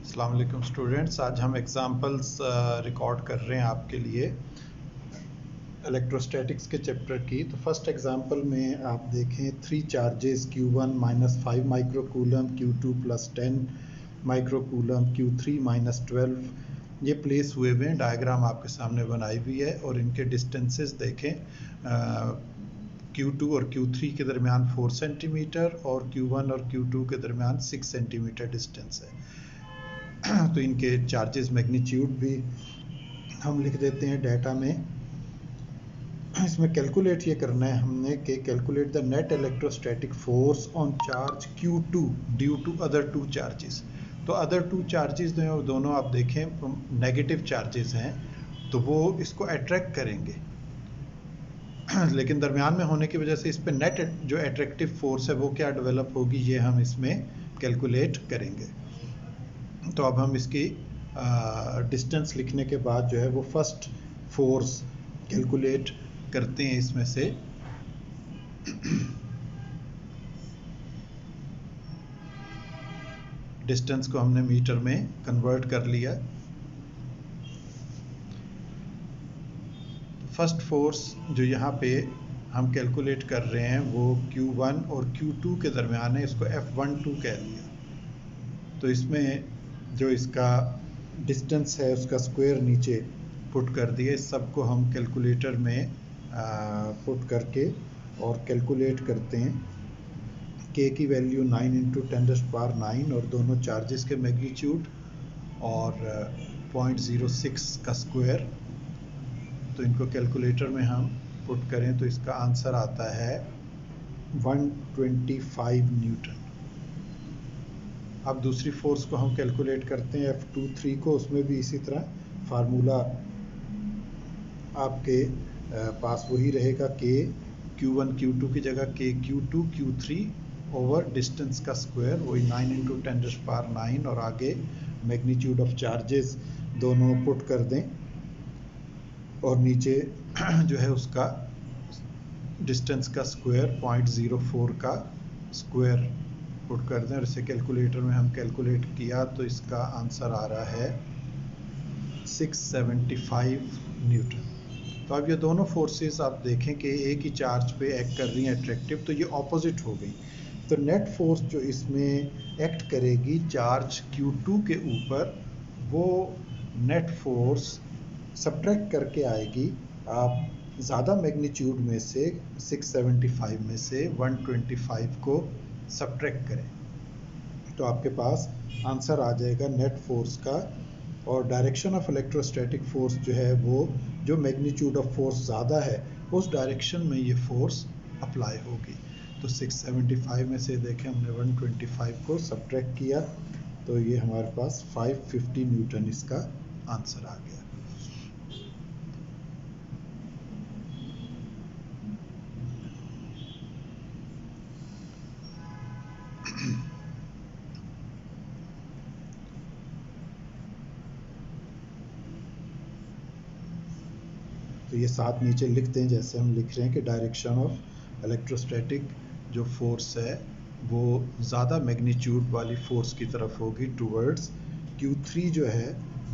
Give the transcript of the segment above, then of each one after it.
अस्सलाम वालेकुम स्टूडेंट्स, आज हम एग्जांपल्स रिकॉर्ड कर रहे हैं आपके लिए इलेक्ट्रोस्टैटिक्स के चैप्टर की। तो फर्स्ट एग्जांपल में आप देखें 3 charges Q1 -5 microcoulomb, Q2 +10 microcoulomb, Q3 -12 ये प्लेस हुए हुए हैं। डायग्राम आपके सामने बनाई हुई है और इनके डिस्टेंसेस देखें। Q2 और Q3 के दरमियान 4 सेंटीमीटर और Q1 और Q2 के दरमियान 6 सेंटीमीटर डिस्टेंस है। तो इनके चार्जेस मैग्नीट्यूड भी हम लिख देते हैं डाटा में। इसमें कैलकुलेट ये करना है हमने कि calculate the net electrostatic force on charge Q2 due to other 2 charges. तो अदर 2 चार्जेस जो हैं दोनों आप देखें नेगेटिव चार्जेस हैं, तो वो इसको अट्रैक्ट करेंगे लेकिन दरमियान में होने की वजह से इस पे नेट जो अट्रैक्टिव फोर्स है वो क्या डेवलप होगी, ये हम इसमें कैलकुलेट करेंगे। तो अब हम इसकी डिस्टेंस लिखने के बाद जो है वो फर्स्ट फोर्स कैलकुलेट करते हैं। इसमें से डिस्टेंस को हमने मीटर में कन्वर्ट कर लिया। फर्स्ट फोर्स जो यहाँ पे हम कैलकुलेट कर रहे हैं वो Q1 और Q2 के दरमियान है, इसको F12 कह लिया। तो इसमें जो इसका डिस्टेंस है उसका स्क्वायर नीचे पुट कर दिया। इस सब को हम कैलकुलेटर में पुट करके और कैलकुलेट करते हैं। K की वैल्यू 9 × 10⁹ और दोनों चार्जेस के मैग्नीट्यूड और 0.06 का स्क्वायर। तो इनको कैलकुलेटर में हम पुट करें तो इसका आंसर आता है 125 न्यूटन। अब दूसरी फोर्स को हम कैलकुलेट करते हैं F23 को। उसमें भी इसी तरह फार्मूला आपके पास वही रहेगा कि Q1 Q2 की जगह K Q2 Q3 over distance का स्क्वायर, वही 9 × 10⁹ और आगे मैग्नीट्यूड ऑफ चार्जेस दोनों पुट कर दें और नीचे जो है उसका डिस्टेंस का स्क्वायर 0.04 का स्क्वायर पुट कर दें और इसे कैलकुलेटर में हम कैलकुलेट किया तो इसका आंसर आ रहा है 675 न्यूटन। तो अब ये दोनों फोर्सेस आप देखें कि एक ही चार्ज पे एक्ट कर रही हैं अट्रैक्टिव, तो ये ऑपोजिट हो गई। तो नेट फोर्स जो इसमें एक्ट करेगी चार्ज Q2 के ऊपर, वो नेट फोर्स सब्ट्रैक्ट करके आएगी। आप ज़्यादा मैग्नीट्यूड में से 675 में से 125 को सब्ट्रैक्ट करें तो आपके पास आंसर आ जाएगा नेट फोर्स का। और डायरेक्शन ऑफ इलेक्ट्रोस्टैटिक फोर्स जो है वो जो मैग्नीट्यूड ऑफ फोर्स ज़्यादा है उस डायरेक्शन में ये फोर्स अप्लाई होगी। तो 675 में से देखें हमने 125 को सब्ट्रैक्ट किया तो ये हमारे पास 550 न्यूटन इसका आंसर आ गया। तो ये साथ नीचे लिख दें जैसे हम लिख रहे हैं कि डायरेक्शन ऑफ इलेक्ट्रोस्टैटिक जो फोर्स है वो ज़्यादा मैग्नीट्यूड वाली फोर्स की तरफ होगी टूवर्ड्स Q3 जो है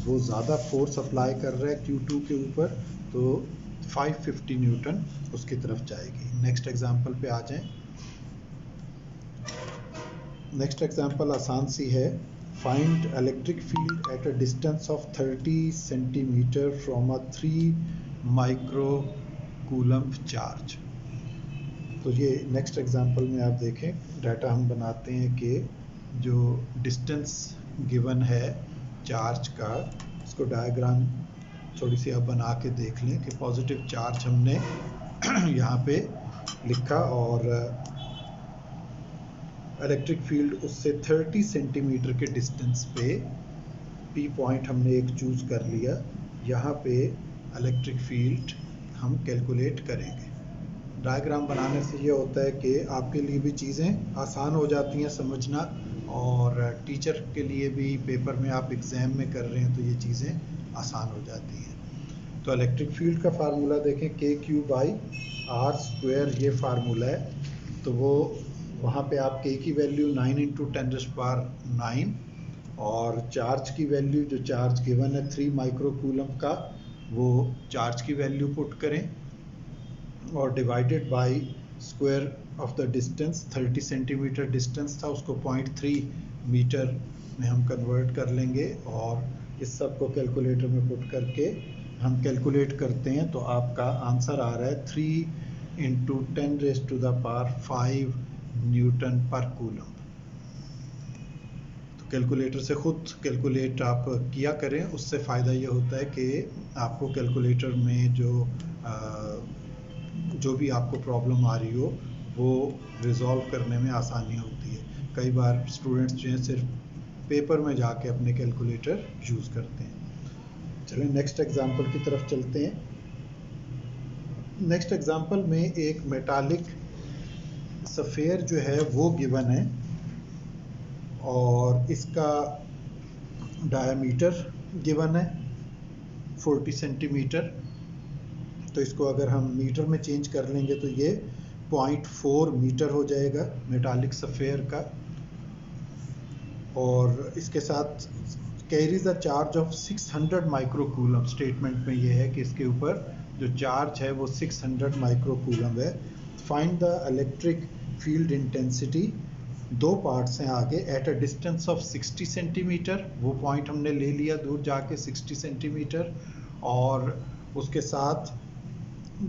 वो ज़्यादा फोर्स अप्लाई कर रहा है Q2 के ऊपर, तो 550 न्यूटन उसकी तरफ जाएगी। नेक्स्ट एग्जांपल पे आ जाएं। नेक्स्ट एग्जांपल आसान सी है। Find electric field at a distance of 30 centimetre from a 3 microcoulomb charge. तो ये नेक्स्ट एग्जांपल में आप देखें डाटा हम बनाते हैं कि जो डिस्टेंस गिवन है चार्ज का, इसको डायग्राम थोड़ी सी आप बना के देख लें कि पॉजिटिव चार्ज हमने यहाँ पे लिखा और इलेक्ट्रिक फील्ड उससे 30 सेंटीमीटर के डिस्टेंस पे P पॉइंट हमने एक चूज कर लिया। यहाँ पे इलेक्ट्रिक फील्ड हम कैलकुलेट करेंगे। डायग्राम बनाने से ये होता है कि आपके लिए भी चीज़ें आसान हो जाती हैं समझना, और टीचर के लिए भी पेपर में आप एग्ज़ाम में कर रहे हैं तो ये चीज़ें आसान हो जाती हैं। तो इलेक्ट्रिक फील्ड का फार्मूला देखें KQ/R², ये फार्मूला है। तो वो वहाँ पे आप K की वैल्यू 9 × 10⁹ और चार्ज की वैल्यू, जो चार्ज गिवन है 3 माइक्रोकूलम का, वो चार्ज की वैल्यू पुट करें और divided by square of the distance, 30 centimetre distance था, उसको 0.3 मीटर में हम कन्वर्ट कर लेंगे और इस सब को कैलकुलेटर में पुट करके हम कैलकुलेट करते हैं तो आपका आंसर आ रहा है 3 इंटू 10⁵ न्यूटन पर कूलम। तो कैलकुलेटर से खुद कैलकुलेट आप किया करें, उससे फ़ायदा ये होता है कि आपको कैलकुलेटर में जो भी आपको प्रॉब्लम आ रही हो वो रिजॉल्व करने में आसानी होती है। कई बार स्टूडेंट्स जो हैं सिर्फ पेपर में जाके अपने कैलकुलेटर यूज़ करते हैं। चलिए नेक्स्ट एग्जांपल की तरफ चलते हैं। नेक्स्ट एग्जांपल में एक मेटालिक सफ़ेयर जो है वो गिवन है और इसका डायमीटर गिवन है 40 सेंटीमीटर। तो इसको अगर हम मीटर में चेंज कर लेंगे तो ये 0.4 मीटर हो जाएगा मेटालिक सफ़ेयर का। और इसके साथ carries the charge of 600 microcoulomb. Statement में ये है कि इसके ऊपर जो चार्ज है वो 600 माइक्रोकूलम है। Find the electric field intensity, दो पार्ट्स हैं आगे, at a distance of 60 centimetre, वो पॉइंट हमने ले लिया दूर जाके 60 सेंटीमीटर, और उसके साथ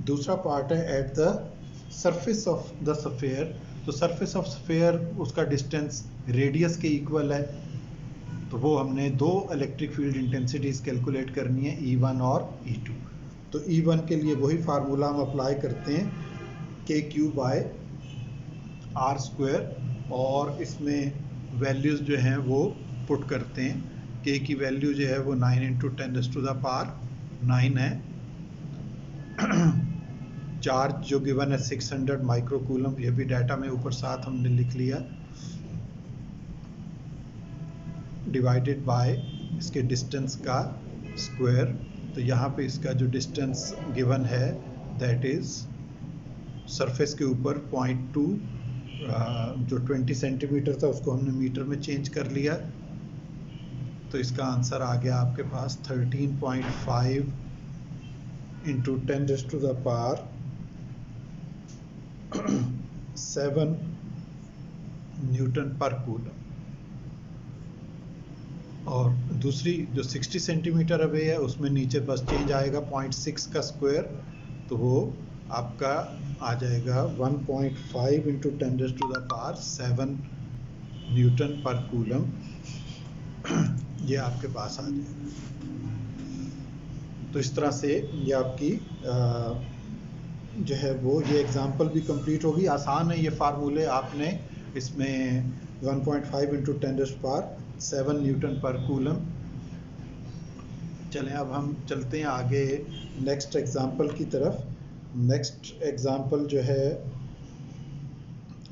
दूसरा पार्ट है at the surface of the sphere. तो सरफेस ऑफ सफ़ेयर उसका डिस्टेंस रेडियस के इक्वल है, तो वो हमने दो इलेक्ट्रिक फील्ड इंटेंसिटीज कैलकुलेट करनी है, E1 और E2। तो E1 के लिए वही फार्मूला हम अप्लाई करते हैं, KQ/R², और इसमें वैल्यूज़ जो हैं वो पुट करते हैं। K की वैल्यू जो है वो 9 इंटू 10⁹ है। चार्ज जो गिवन है 600 माइक्रोकूलम, ये भी डाटा में ऊपर साथ हमने लिख लिया, डिवाइडेड बाय इसके डिस्टेंस का स्क्वायर। तो यहाँ पे इसका जो डिस्टेंस गिवन है दैट इज़ सरफेस के ऊपर 0.2, जो 20 सेंटीमीटर था उसको हमने मीटर में चेंज कर लिया। तो इसका आंसर आ गया आपके पास 13.5 इंटू 10⁻7 न्यूटन पर कूलम। और दूसरी जो 60 सेंटीमीटर अवे है उसमें नीचे बस चेंज आएगा 0.6 का स्क्वायर, तो वो आपका आ जाएगा 1.5 इंटू 10⁻7 न्यूटन पर कूलम। ये आपके पास आ जाएगा। तो इस तरह से ये आपकी जो है वो ये एग्जांपल भी कंप्लीट होगी। आसान है ये फार्मूले, आपने इसमें 1.5 इंटू 10⁻7 न्यूटन पर कूलम। चलें अब हम चलते हैं आगे नेक्स्ट एग्जांपल की तरफ। नेक्स्ट एग्जांपल जो है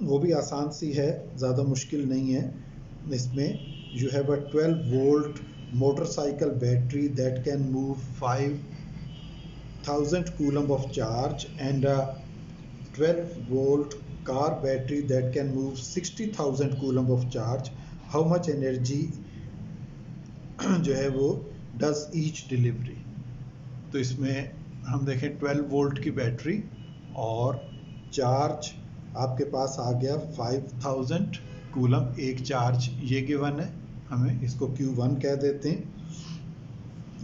वो भी आसान सी है, ज़्यादा मुश्किल नहीं है। इसमें you have a 12 volt motorcycle battery that can move 5000 coulomb of charge and a 12 volt car battery that can move 60,000 coulomb of charge. How much energy जो है वो does each delivery? तो इसमें हम देखें 12 वोल्ट की बैटरी और charge आपके पास आ गया 5000 कूलम, एक चार्ज ये गिवन है, हमें इसको Q1 कह देते हैं,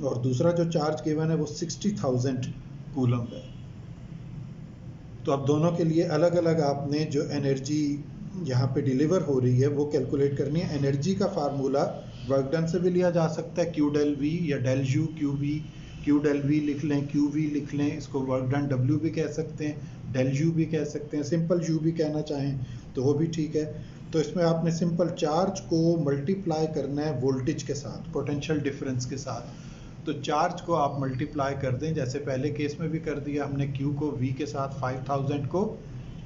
और दूसरा जो चार्ज गिवन है वो 60,000 कूलम है। तो अब दोनों के लिए अलग अलग आपने जो एनर्जी यहाँ पे डिलीवर हो रही है वो कैलकुलेट करनी है। एनर्जी का फार्मूला वर्क डन से भी लिया जा सकता है, Q del V या del U, Q del V लिख लें, QV लिख लें, इसको वर्क डन W भी कह सकते हैं, del U भी कह सकते हैं, सिंपल U भी कहना चाहें तो वो भी ठीक है। तो इसमें आपने सिंपल चार्ज को मल्टीप्लाई करना है वोल्टेज के साथ, पोटेंशियल डिफरेंस के साथ। तो चार्ज को आप मल्टीप्लाई कर दें, जैसे पहले केस में भी कर दिया हमने, Q को V के साथ, 5000 को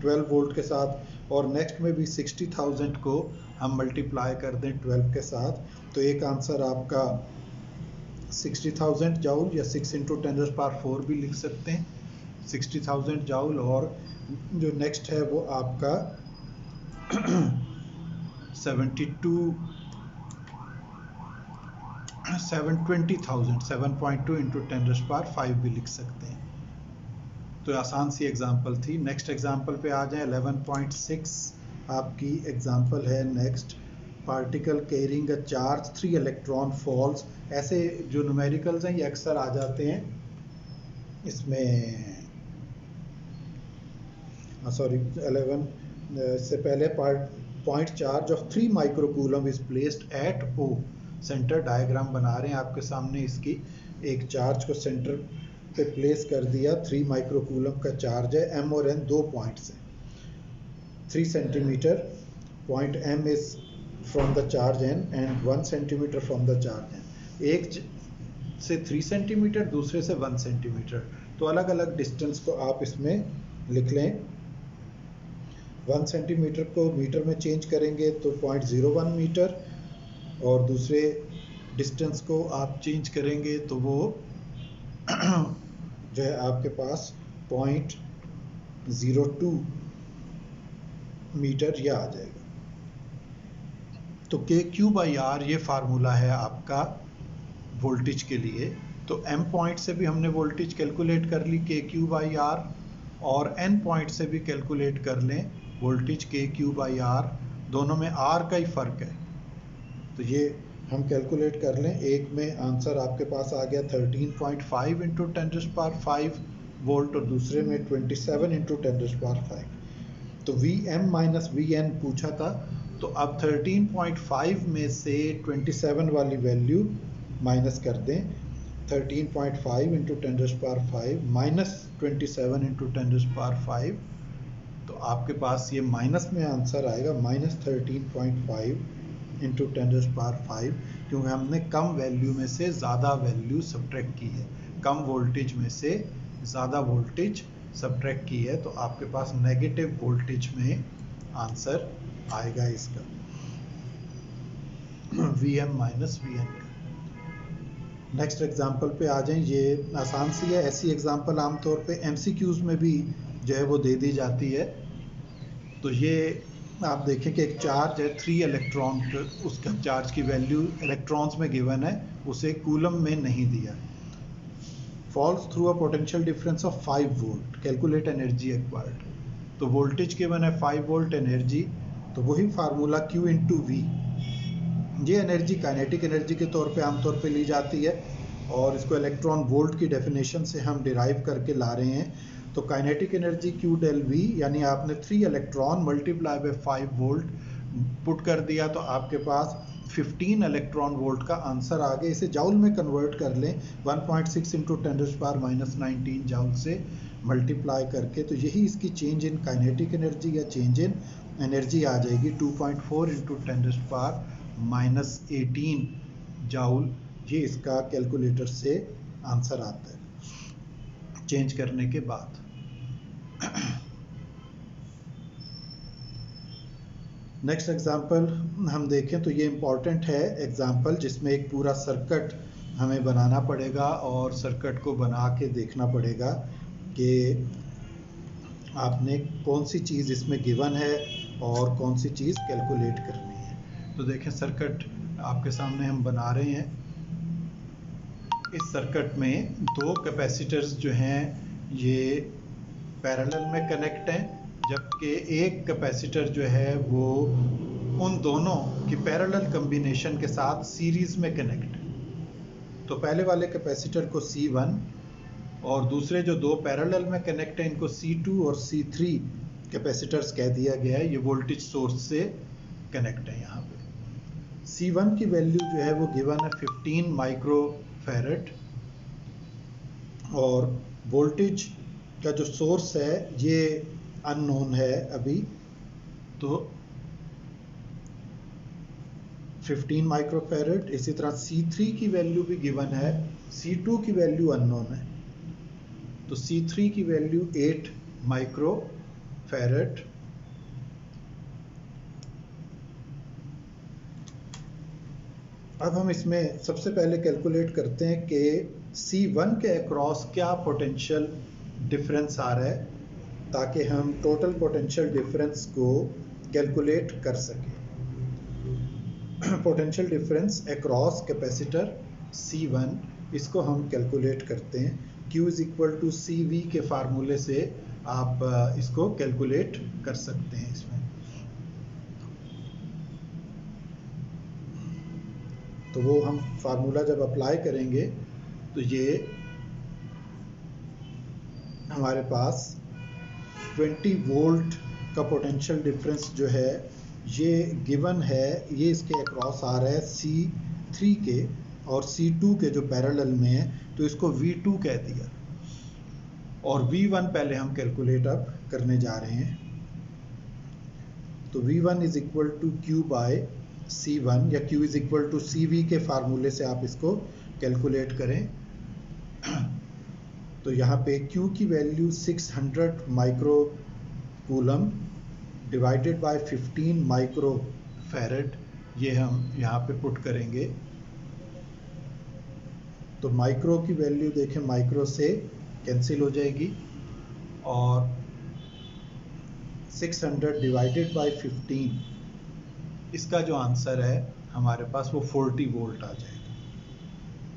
12 वोल्ट के साथ, और नेक्स्ट में भी 60,000 को हम मल्टीप्लाई कर दें 12 के साथ। तो एक आंसर आपका 60,000 जाउल या 6 इंटू 10⁻4 भी लिख सकते हैं, 60,000 जाउल। और जो नेक्स्ट है वो आपका 72 720,000 7.2 इंटू 10⁵ भी लिख सकते हैं। तो आसान सी एग्जांपल थी। नेक्स्ट एग्जांपल पे आ जाएं। 11.6 आपकी एग्जांपल है। Next, particle carrying a charge 3 electron falls. ऐसे जो न्यूमेरिकल्स हैं ये अक्सर आ जाते हैं इसमें, सॉरी 11 से पहले point charge of 3 microcoulomb is placed at O centre. Diagram बना रहे हैं आपके सामने इसकी। एक चार्ज को सेंटर पे प्लेस कर दिया, 3 माइक्रोकूलम का चार्ज है, एम और एन 2 पॉइंट्स हैं, 3 centimetre point M is from the charge N and 1 centimetre from the charge N. एक से 3 सेंटीमीटर, दूसरे से 1 सेंटीमीटर। तो अलग अलग डिस्टेंस को आप इसमें लिख लें। 1 सेंटीमीटर को मीटर में चेंज करेंगे तो 0.01 मीटर, और दूसरे डिस्टेंस को आप चेंज करेंगे तो वो जो है आपके पास 0.02 मीटर यह आ जाएगा। तो KQ/R ये फार्मूला है आपका वोल्टेज के लिए। तो M पॉइंट से भी हमने वोल्टेज कैलकुलेट कर ली KQ/R, और N पॉइंट से भी कैलकुलेट कर लें वोल्टेज KQ/R। दोनों में R का ही फर्क है, तो ये हम कैलकुलेट कर लें। एक में आंसर आपके पास आ गया 13.5 इंटू 10⁵ वोल्ट, और दूसरे में 27 इंटू 10⁵। तो VM माइनस VN पूछा था, तो अब 13.5 में से 27 वाली वैल्यू माइनस कर दें। 13.5 इंटू 10⁵ माइनस 27 इंटू 10⁵, तो आपके पास ये माइनस में आंसर आएगा -13.5 इंटू 10⁵, क्योंकि हमने कम वैल्यू में से ज़्यादा वैल्यू सब्ट्रैक्ट की है, कम वोल्टेज में से ज़्यादा वोल्टेज सब्ट्रैक्ट की है। तो आपके पास नेगेटिव वोल्टेज में आंसर आएगा इसका, VM माइनस VN का। नेक्स्ट एग्जांपल पे आ जाएं। ये आसान सी है, ऐसी एग्जांपल आमतौर पे MCQs में भी जो है वो दे दी जाती है। तो ये आप देखें कि एक चार्ज है 3 इलेक्ट्रॉन, उसका चार्ज की वैल्यू इलेक्ट्रॉन्स में गिवन है, उसे कूलम में नहीं दिया। Falls through a potential difference of 5 volt, calculate energy acquired. तो वोल्टेज गिवन है 5 वोल्ट एनर्जी, तो वही फार्मूला Q इंटू V। ये एनर्जी काइनेटिक एनर्जी के तौर पे आमतौर पे ली जाती है, और इसको इलेक्ट्रॉन वोल्ट की डेफिनेशन से हम डिराइव करके ला रहे हैं। तो kinetic energy Q del V, यानी आपने 3 electron multiply by 5 volt put कर दिया, तो आपके पास 15 इलेक्ट्रॉन वोल्ट का आंसर आ गया। इसे जाउल में कन्वर्ट कर लें 1.6 इंटू 10⁻⁻19 जाउल से मल्टीप्लाई करके, तो यही इसकी चेंज इन काइनेटिक एनर्जी या चेंज इन एनर्जी आ जाएगी 2.4 इंटू 10⁻⁻18 जाउल। ये इसका कैलकुलेटर से आंसर आता है चेंज करने के बाद। नेक्स्ट एग्जांपल हम देखें तो ये इम्पॉर्टेंट है एग्जांपल, जिसमें एक पूरा सर्किट हमें बनाना पड़ेगा, और सर्किट को बना के देखना पड़ेगा कि आपने कौन सी चीज़ इसमें गिवन है और कौन सी चीज़ कैलकुलेट करनी है। तो देखें सर्किट आपके सामने हम बना रहे हैं। इस सर्किट में 2 कैपेसिटर्स जो हैं ये पैरेलल में कनेक्ट हैं, जबकि एक कैपेसिटर जो है वो उन दोनों की पैरेलल कॉम्बिनेशन के साथ सीरीज में कनेक्ट है। तो पहले वाले कैपेसिटर को C1 और दूसरे जो 2 पैरेलल में कनेक्ट हैं इनको C2 और C3 कैपेसिटर्स कह दिया गया है। ये वोल्टेज सोर्स से कनेक्ट है। यहाँ पे C1 की वैल्यू जो है वो गिवन है 15 माइक्रोफैरड, और वोल्टेज का जो सोर्स है ये अननोन है अभी, तो 15 माइक्रोफैरड। इसी तरह C3 की वैल्यू भी गिवन है, C2 की वैल्यू अननोन है, तो C3 की वैल्यू 8 माइक्रोफैरड। अब हम इसमें सबसे पहले कैलकुलेट करते हैं कि C1 के अक्रॉस क्या पोटेंशियल डिफरेंस आ रहा है, ताकि हम टोटल पोटेंशियल डिफरेंस को कैलकुलेट कर सकें। Potential difference across capacitor C1, इसको हम कैलकुलेट करते हैं। Q is equal to CV के फार्मूले से आप इसको कैलकुलेट कर सकते हैं इसमें। तो वो हम फार्मूला जब अप्लाई करेंगे तो ये हमारे पास 20 वोल्ट का पोटेंशियल डिफरेंस जो है ये गिवन है, ये इसके अक्रॉस आ रहा है C3 के और C2 के जो पैरेलल में है, तो इसको V2 कह दिया। और V1 पहले हम कैलकुलेट अब करने जा रहे हैं। तो V1 is equal to Q by C1 या Q is equal to CV के फार्मूले से आप इसको कैलकुलेट करें। तो यहाँ पे Q की value 600 micro coulomb divided by 15 micro farad, ये हम यहाँ पे पुट करेंगे। तो माइक्रो की वैल्यू देखें, माइक्रो से कैंसिल हो जाएगी और 600 डिवाइडेड बाय 15, इसका जो आंसर है हमारे पास वो 40 वोल्ट आ जाएगा।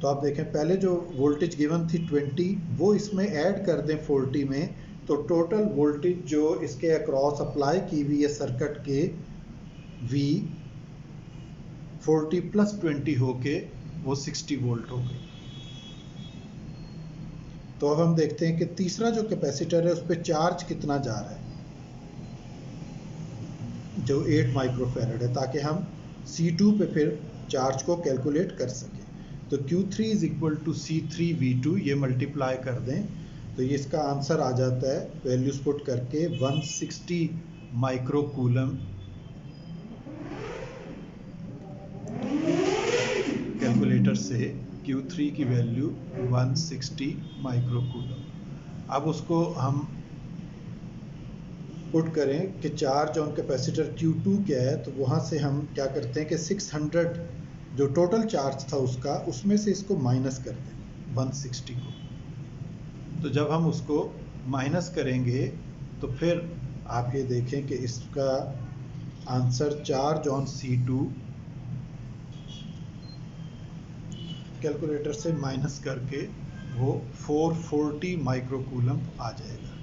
तो आप देखें पहले जो वोल्टेज गिवन थी 20, वो इसमें ऐड कर दें 40 में, तो टोटल वोल्टेज जो इसके अक्रॉस अप्लाई की हुई है सर्किट के V 40 प्लस 20 होके वो 60 वोल्ट हो गई। तो अब हम देखते हैं कि तीसरा जो कैपेसिटर है उस पर चार्ज कितना जा रहा है, जो 8 माइक्रोफैरड है, ताकि हम C2 पे फिर चार्ज को कैलकुलेट कर सकें। तो Q3 is equal to C3V2, ये मल्टीप्लाई कर दें तो ये इसका आंसर आ जाता है, वैल्यूज पुट करके 160 माइक्रो कूलम। कैलकुलेटर से Q3 की वैल्यू 160 माइक्रो कूलम। अब उसको हम पुट करें कि चार्ज ऑन कैपेसिटर Q2 क्या है, तो वहाँ से हम क्या करते हैं कि 600 जो टोटल चार्ज था उसका, उसमें से इसको माइनस कर दें 160 को। तो जब हम उसको माइनस करेंगे तो फिर आप ये देखें कि इसका answer charge on C2 calculator से माइनस करके वो 440 माइक्रोकूलम आ जाएगा।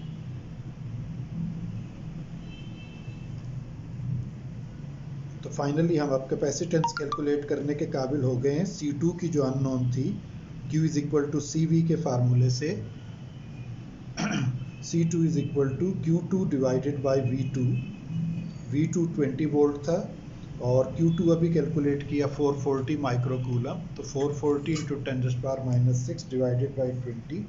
तो फाइनली हम अब कैपेसिटेंस कैलकुलेट करने के काबिल हो गए हैं। C2 की जो अननोन थी Q is equal to CV के फार्मूले से C2 is equal to Q2 divided by V2। V2 20 volt था और Q2 अभी कैलकुलेट किया 440 माइक्रोकूलम, तो 440 इंटू 10⁻⁻6 डिवाइडेड बाय 20,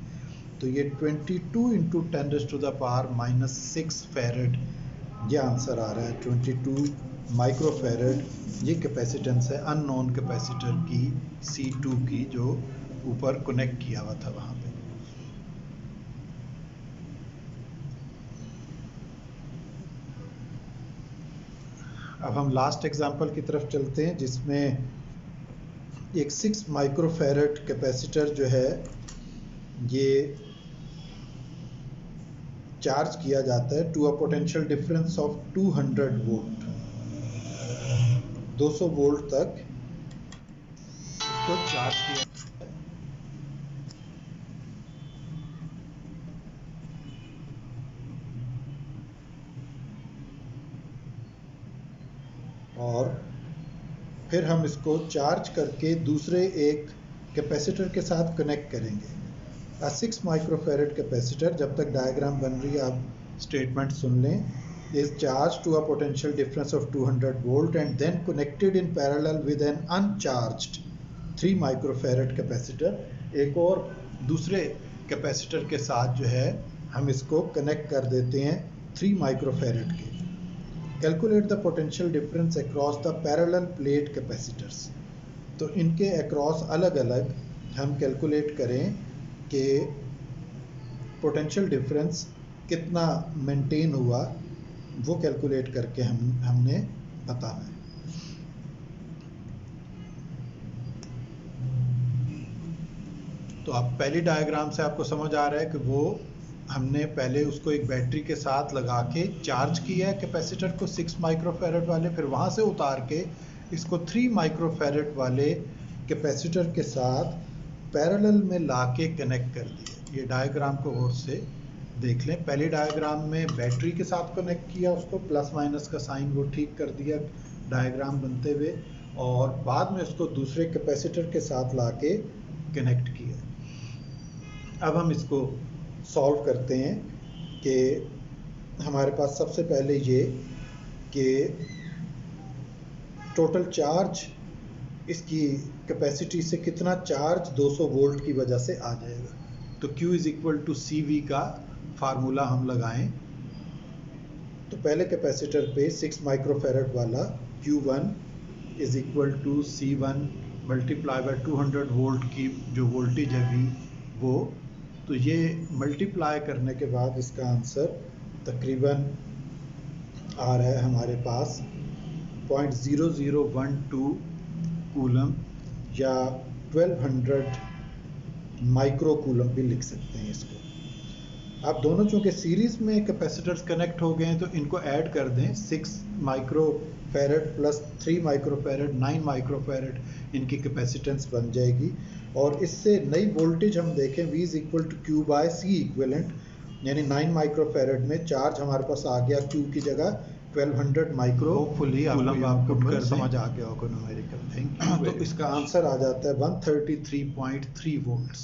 तो ये 22 इंटू 10⁻⁻6 फैरेड, ये आंसर आ रहा है 22 माइक्रोफैरेड। ये कैपेसिटेंस है अननोन कैपेसिटर की C2 की, जो ऊपर कनेक्ट किया हुआ था वहाँ पे। अब हम लास्ट एग्जांपल की तरफ चलते हैं, जिसमें एक 6 माइक्रोफैरेड कैपेसिटर जो है ये चार्ज किया जाता है to a potential difference of 200 volt. 200 volt तक इसको चार्ज किया और फिर हम इसको चार्ज करके दूसरे एक कैपेसिटर के साथ कनेक्ट करेंगे। 6 माइक्रोफैरेड कैपेसिटर, जब तक डायग्राम बन रही है आप स्टेटमेंट सुन लें, is charged to a potential difference of 200 volt and then connected in parallel with an uncharged 3 microfarad capacitor। एक और दूसरे कैपेसिटर के साथ जो है हम इसको कनेक्ट कर देते हैं 3 माइक्रोफैरेड के। Calculate the potential difference across the parallel plate capacitors. तो इनके अक्रॉस अलग अलग हम कैलकुलेट करें कि पोटेंशियल डिफरेंस कितना मेंटेन हुआ, वो कैलकुलेट करके हमने बताना है। तो आप पहली डायग्राम से आपको समझ आ रहा है कि वो हमने पहले उसको एक बैटरी के साथ लगा के चार्ज किया है कैपेसिटर को 6 माइक्रोफैरेड वाले, फिर वहाँ से उतार के इसको 3 माइक्रोफैरेड वाले कैपेसिटर के साथ पैरेलल में लाके कनेक्ट कर दिए। ये डायग्राम को और से देख लें। पहले डायग्राम में बैटरी के साथ कनेक्ट किया, उसको प्लस माइनस का साइन वो ठीक कर दिया डायग्राम बनते हुए, और बाद में उसको दूसरे कैपेसिटर के साथ लाके कनेक्ट किया। अब हम इसको सॉल्व करते हैं कि हमारे पास सबसे पहले ये कि टोटल चार्ज इसकी कैपेसिटी से कितना चार्ज 200 वोल्ट की वजह से आ जाएगा। तो Q is equal to CV का फार्मूला हम लगाएं। तो पहले कैपेसिटर पे 6 माइक्रोफैरड वाला Q1 is equal to C1 multiply by 200 volt की जो वोल्टेज है V वो, तो ये मल्टीप्लाई करने के बाद इसका आंसर तकरीबन आ रहा है हमारे पास 0.0012 कूलम या 1200 माइक्रो कूलम भी लिख सकते हैं इसको। आप दोनों चूंकि सीरीज में कैपेसिटर्स कनेक्ट हो गए हैं तो इनको ऐड कर दें, 6 माइक्रोफैरड प्लस 3 माइक्रोफैरड 9 माइक्रोफैरड इनकी कैपेसिटेंस बन जाएगी। और इससे नई वोल्टेज हम देखें V is equal to Q by C equivalent, यानी 9 माइक्रोफैरड में चार्ज हमारे पास आ गया Q की जगह 1200 माइक्रो। होपफुली आपको समझ आ गया होगा न्यूमेरिकल। Thank you. तो इसका आंसर आ जाता है 133.3 वोल्ट्स।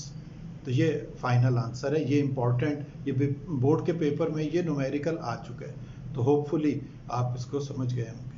तो ये फाइनल आंसर है। ये इम्पॉर्टेंट, ये बोर्ड के पेपर में ये न्यूमेरिकल आ चुका है, तो होपफुली आप इसको समझ गए हों।